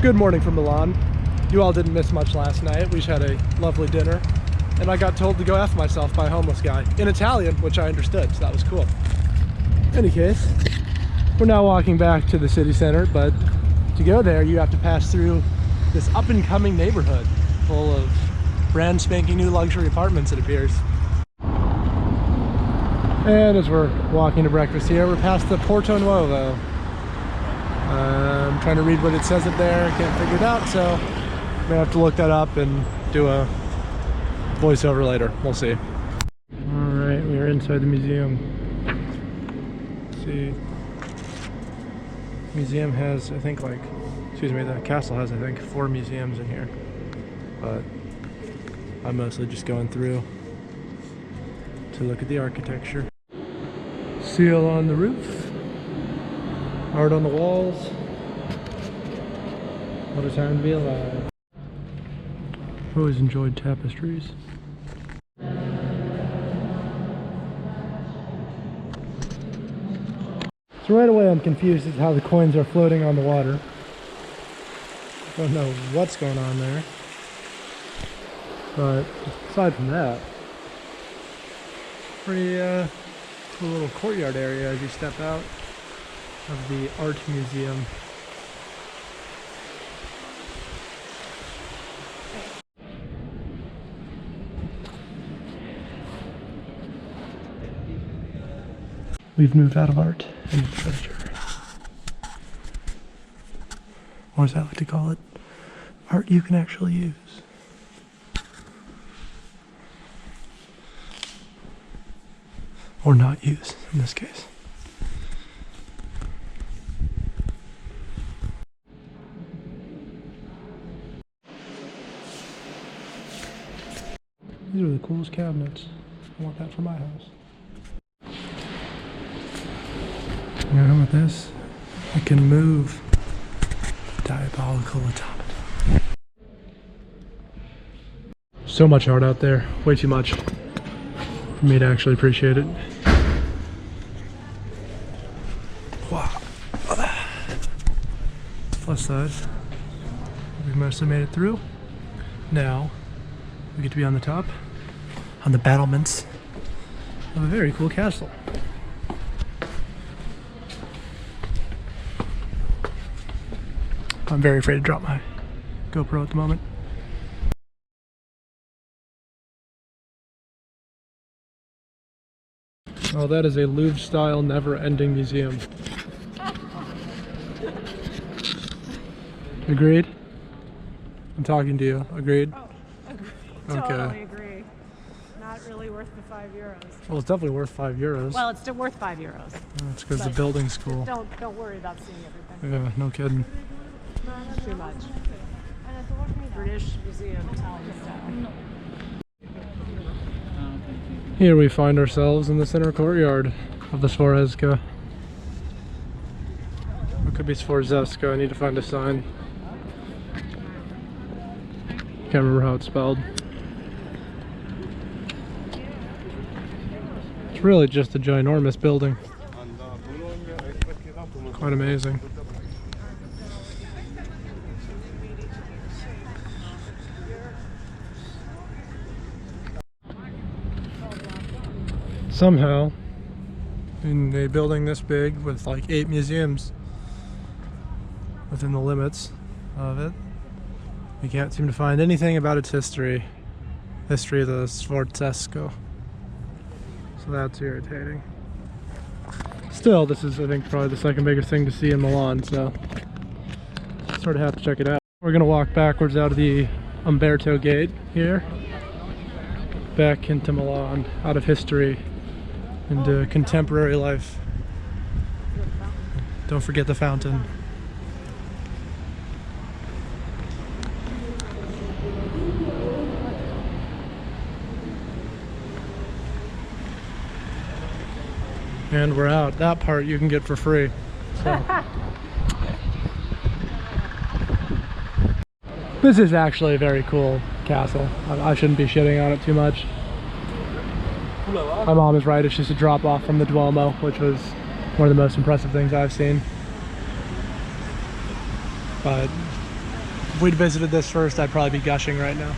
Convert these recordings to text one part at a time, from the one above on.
Good morning from Milan. You all didn't miss much last night. We just had a lovely dinner, and I got told to go F myself by a homeless guy in Italian, which I understood, so that was cool. In any case, we're now walking back to the city center, but to go there you have to pass through this up-and-coming neighborhood full of brand spanking new luxury apartments, it appears. And as we're walking to breakfast here, we're past the Porto Nuovo. I'm trying to read what it says up there, can't figure it out, so I'm gonna have to look that up and do a voiceover later. We'll see. Alright, we are inside the museum. Let's see. Museum has, I think, like, excuse me, the castle has, I think, 4 museums in here. But I'm mostly just going through to look at the architecture. Seal on the roof. Art on the walls. What a time to be alive. I've always enjoyed tapestries. So right away I'm confused as to how the coins are floating on the water. I don't know what's going on there. But aside from that, pretty cool little courtyard area as you step out of the art museum. We've moved out of art and literature. Or as I like to call it, art you can actually use. Or not use, in this case. These are the coolest cabinets. I want that for my house. You know what this? It can move. Diabolical automaton. So much art out there. Way too much for me to actually appreciate it. Wow. Plus side, we've mostly made it through. Now we get to be on the top, on the battlements of a very cool castle. I'm very afraid to drop my GoPro at the moment. Oh, that is a Louvre-style, never-ending museum. Agreed? I'm talking to you. Agreed? Oh, agree. Okay. Totally agree. Not really worth the €5. Well, it's definitely worth €5. Well, it's still worth €5. That's because the building's cool. Don't worry about seeing everything. Yeah, no kidding. Too much. British Museum, Italian style. Here we find ourselves in the center courtyard of the Sforzesco. It could be Sforzesco. I need to find a sign. Can't remember how it's spelled. It's really just a ginormous building. Quite amazing. Somehow, in a building this big with like 8 museums within the limits of it, we can't seem to find anything about its history of the Sforzesco. So that's irritating. Still, this is, I think, probably the second biggest thing to see in Milan, so sort of have to check it out. We're gonna walk backwards out of the Umberto Gate here, back into Milan, out of history, into contemporary life. Don't forget the fountain. And we're out. That part you can get for free. So. This is actually a very cool castle. I shouldn't be shitting on it too much. My mom is right, it's just a drop off from the Duomo, which was one of the most impressive things I've seen. But If we'd visited this first, I'd probably be gushing right now.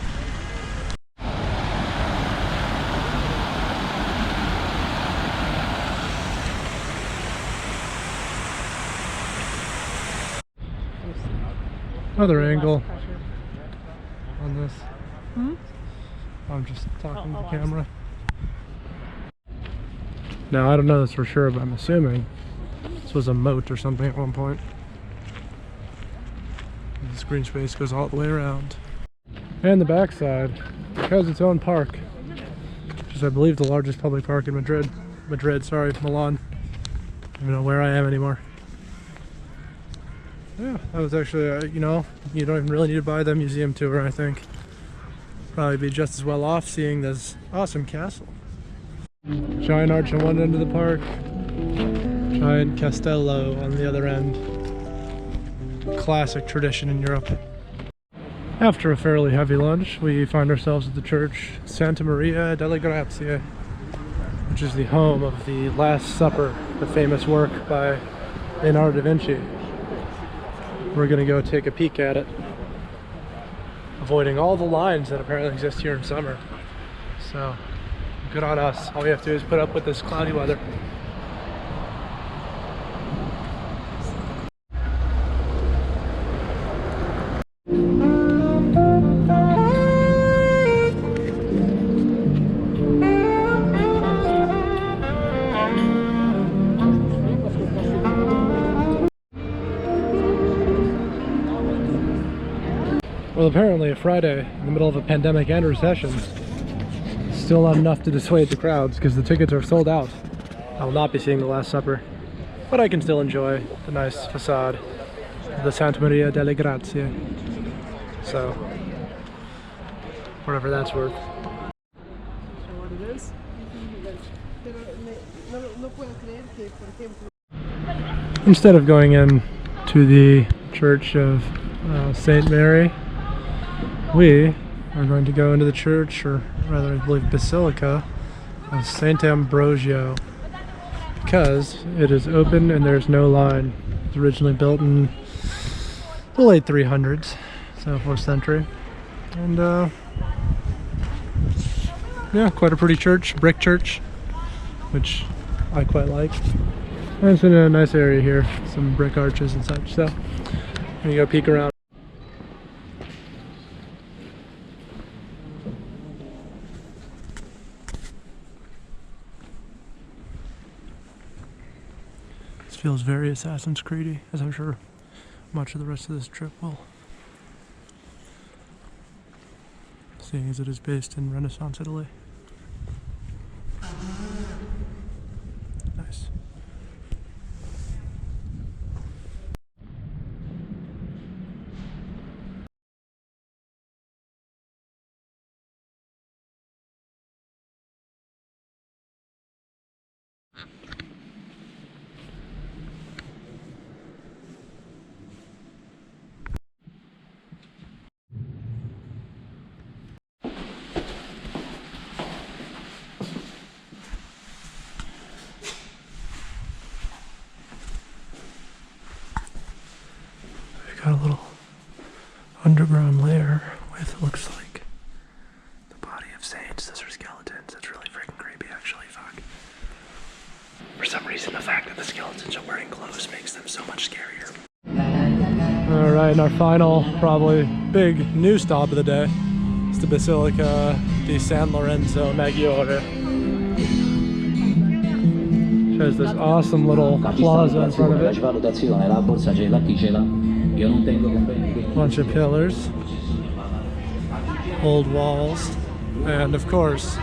Another angle on this. I'm just talking to the camera. Now, I don't know this for sure, but I'm assuming this was a moat or something at one point. This green space goes all the way around. And the backside has its own park, which is, I believe, the largest public park in Milan. I don't even know where I am anymore. Yeah, that was actually, you know, you don't even really need to buy the museum tour, I think. Probably be just as well off seeing this awesome castle. Giant arch on one end of the park, giant castello on the other end. Classic tradition in Europe. After a fairly heavy lunch, we find ourselves at the church Santa Maria delle Grazie, which is the home of the Last Supper, the famous work by Leonardo da Vinci. We're gonna go take a peek at it, avoiding all the lines that apparently exist here in summer. So, good on us. All we have to do is put up with this cloudy weather. Well, apparently a Friday in the middle of a pandemic and recession, still not enough to dissuade the crowds because the tickets are sold out. I will not be seeing the Last Supper, but I can still enjoy the nice facade of the Santa Maria delle Grazie. So, whatever that's worth. So what it is? Instead of going in to the Church of St. Mary, we are going to go into the church, or rather I believe Basilica, of St. Ambrogio, because it is open and there's no line. It was originally built in the late 300s, so 4th century. And yeah, quite a pretty church, brick church, which I quite like. And it's in a nice area here, some brick arches and such, so I'm gonna go peek around. This feels very Assassin's Creed-y, as I'm sure much of the rest of this trip will, seeing as it is based in Renaissance Italy. Nice. Got a little underground lair with, looks like, the body of saints. Those are skeletons. That's really freaking creepy, actually. Fuck. For some reason, the fact that the skeletons are wearing clothes makes them so much scarier. Alright, and our final, probably big new stop of the day is the Basilica di San Lorenzo Maggiore. Which has this awesome little plaza in front of it. Bunch of pillars, old walls, and of course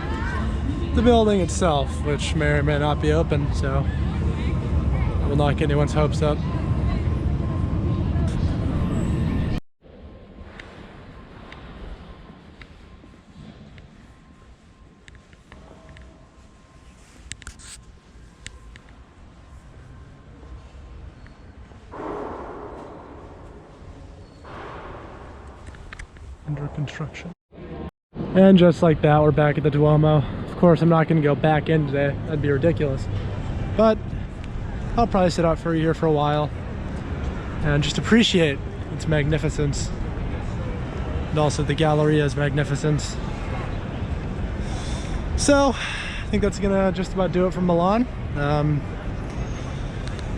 the building itself, which may or may not be open, so I will not get anyone's hopes up. Under construction. And just like that, we're back at the Duomo. Of course, I'm not going to go back in today. That'd be ridiculous. But I'll probably sit out here for a while and just appreciate its magnificence. And also the Galleria is magnificent. So, I think that's gonna just about do it from Milan.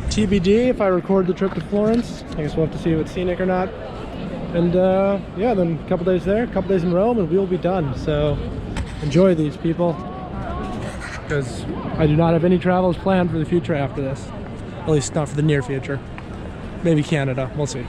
TBD if I record the trip to Florence. I guess we'll have to see if it's scenic or not. And yeah, then a couple days there, a couple days in Rome, and we will be done. So enjoy these, people, because I do not have any travels planned for the future after this. At least not for the near future. Maybe Canada, we'll see.